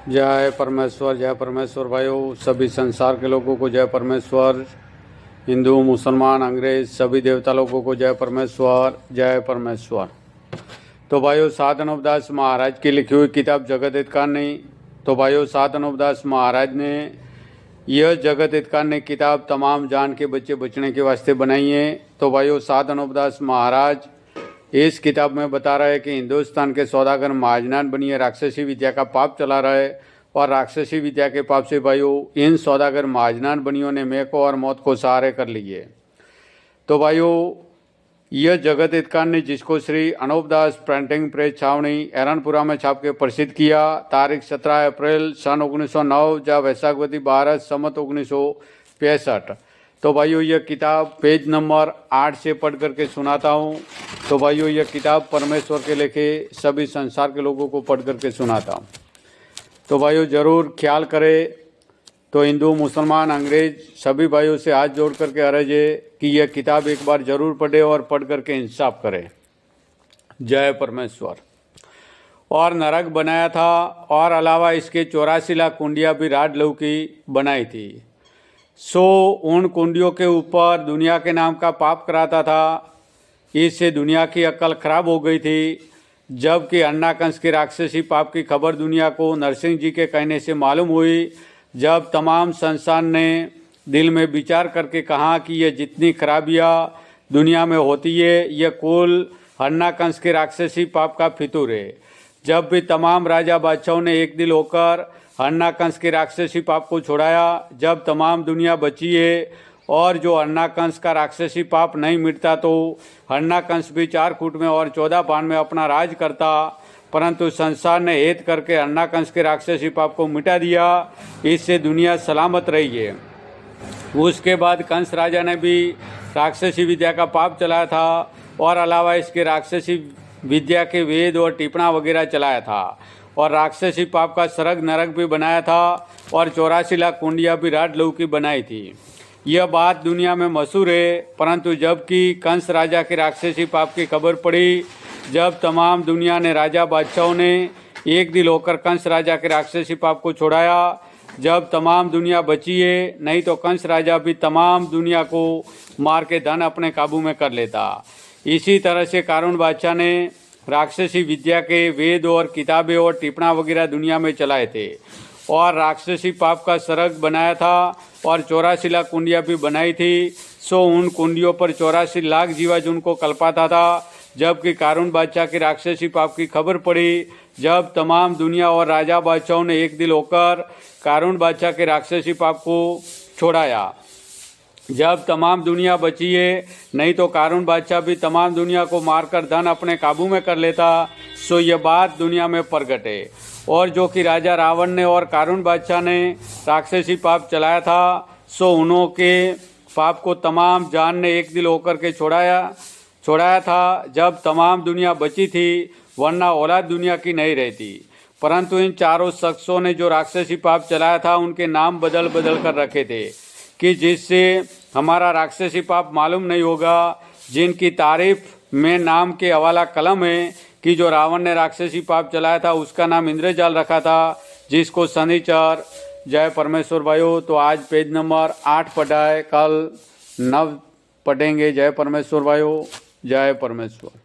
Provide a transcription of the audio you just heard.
जय परमेश्वर भाइयों, सभी संसार के लोगों को जय परमेश्वर। हिंदू, मुसलमान, अंग्रेज सभी देवता लोगों को जय परमेश्वर, जय परमेश्वर। तो भाइयों, सात अनूपदास महाराज की लिखी हुई किताब जगत हित कहानी। तो भाइयों, सात अनूपदास महाराज ने यह जगत हित कहानी किताब तमाम जान के बच्चे बचने के वास्ते बनाई है। तो भाइयों, सात अनूपदास महाराज इस किताब में बता रहा है कि हिंदुस्तान के सौदागर महाजनान बनिए राक्षसी विद्या का पाप चला रहा है, और राक्षसी विद्या के पाप से भाइयों इन सौदागर महाजनान बनियों ने मैं को और मौत को सहारे कर लिए। तो भाइयों, यह जगत हित कहानी जिसको श्री अनूपदास प्रिंटिंग प्रेस छावनी एरनपुरा में छाप के प्रसिद्ध किया, तारीख 17 अप्रैल सन 1909 जब वैशाखवती 12 सम्मत 1965। तो भाइयों, यह किताब पेज नंबर 8 से पढ़ करके सुनाता हूँ। तो भाइयों, यह किताब परमेश्वर के लेखे सभी संसार के लोगों को पढ़ करके सुनाता हूँ। तो भाइयों, ज़रूर ख्याल करें। तो हिंदू, मुसलमान, अंग्रेज सभी भाइयों से हाथ जोड़ करके अर्ज है कि यह किताब एक बार ज़रूर पढ़े और पढ़ करके इंसाफ करें। जय परमेश्वर। और नरक बनाया था, और अलावा इसके 84 लाख कुंडियाँ भी राड लहू की बनाई थी। सो उन कुंडियों के ऊपर दुनिया के नाम का पाप कराता था। इससे दुनिया की अक्ल खराब हो गई थी। जबकि अन्नाकंस के राक्षसी पाप की खबर दुनिया को नरसिंह जी के कहने से मालूम हुई। जब तमाम संसार ने दिल में विचार करके कहा कि ये जितनी खराबियाँ दुनिया में होती है, यह कुल अन्नाकंस के राक्षसी पाप का फितूर है। जब भी तमाम राजा बादशाहों ने एक दिल होकर अन्नाकंस के राक्षसी पाप को छुड़ाया, जब तमाम दुनिया बची है, और जो अन्नाकंस का राक्षसी पाप नहीं मिटता तो अन्नाकंस भी 4 फुट में और 14 पान में अपना राज करता। परंतु संसार ने हेत करके अन्नाकंस के राक्षसी पाप को मिटा दिया। इससे दुनिया सलामत रही है। उसके बाद कंस राजा ने भी राक्षसी विद्या का पाप चलाया था, और अलावा इसके राक्षसी विद्या के वेद और टिप्पणा वगैरह चलाया था, और राक्षसी पाप का सरग नरक भी बनाया था, और 84 लाख कुंडियाँ भी राड लहू की बनाई थी। यह बात दुनिया में मशहूर है। परंतु जबकि कंस राजा के राक्षसी पाप की खबर पड़ी, जब तमाम दुनिया ने राजा बादशाहों ने एक दिल होकर कंस राजा के राक्षसी पाप को छोड़ाया, जब तमाम दुनिया बची है, नहीं तो कंस राजा भी तमाम दुनिया को मार के धन अपने काबू में कर लेता। इसी तरह से कारून बादशाह ने राक्षसी विद्या के वेद और किताबें और टिप्पणा वगैरह दुनिया में चलाए थे, और राक्षसी पाप का सरग बनाया था, और 84 लाख कुंडियाँ भी बनाई थी। सो उन कुंडियों पर 84 लाख जीवाज उनको कल्पाता था। जबकि कारून बादशाह के राक्षसी पाप की खबर पड़ी, जब तमाम दुनिया और राजा बादशाहों ने एक दिल होकर कारून बादशाह के राक्षसी पाप को छोड़ाया। जब तमाम दुनिया बची है, नहीं तो कारून बादशाह भी तमाम दुनिया को मारकर धन अपने काबू में कर लेता। सो यह बात दुनिया में प्रगट है। और जो कि राजा रावण ने और कारून बादशाह ने राक्षसी पाप चलाया था, सो उन्हों के पाप को तमाम जान ने एक दिल होकर के छोड़ाया था, जब तमाम दुनिया बची थी, वरना औलाद दुनिया की नहीं रहती। परंतु इन चारों शख्सों ने जो राक्षसी पाप चलाया था, उनके नाम बदल बदल कर रखे थे कि जिससे हमारा राक्षसी पाप मालूम नहीं होगा। जिनकी तारीफ में नाम के हवाला कलम है कि जो रावण ने राक्षसी पाप चलाया था, उसका नाम इंद्रजाल रखा था, जिसको शनिचर। जय परमेश्वर भाइयों। तो आज पेज नंबर 8 पढ़ा है, कल 9 पढ़ेंगे। जय परमेश्वर भाइयों, जय परमेश्वर।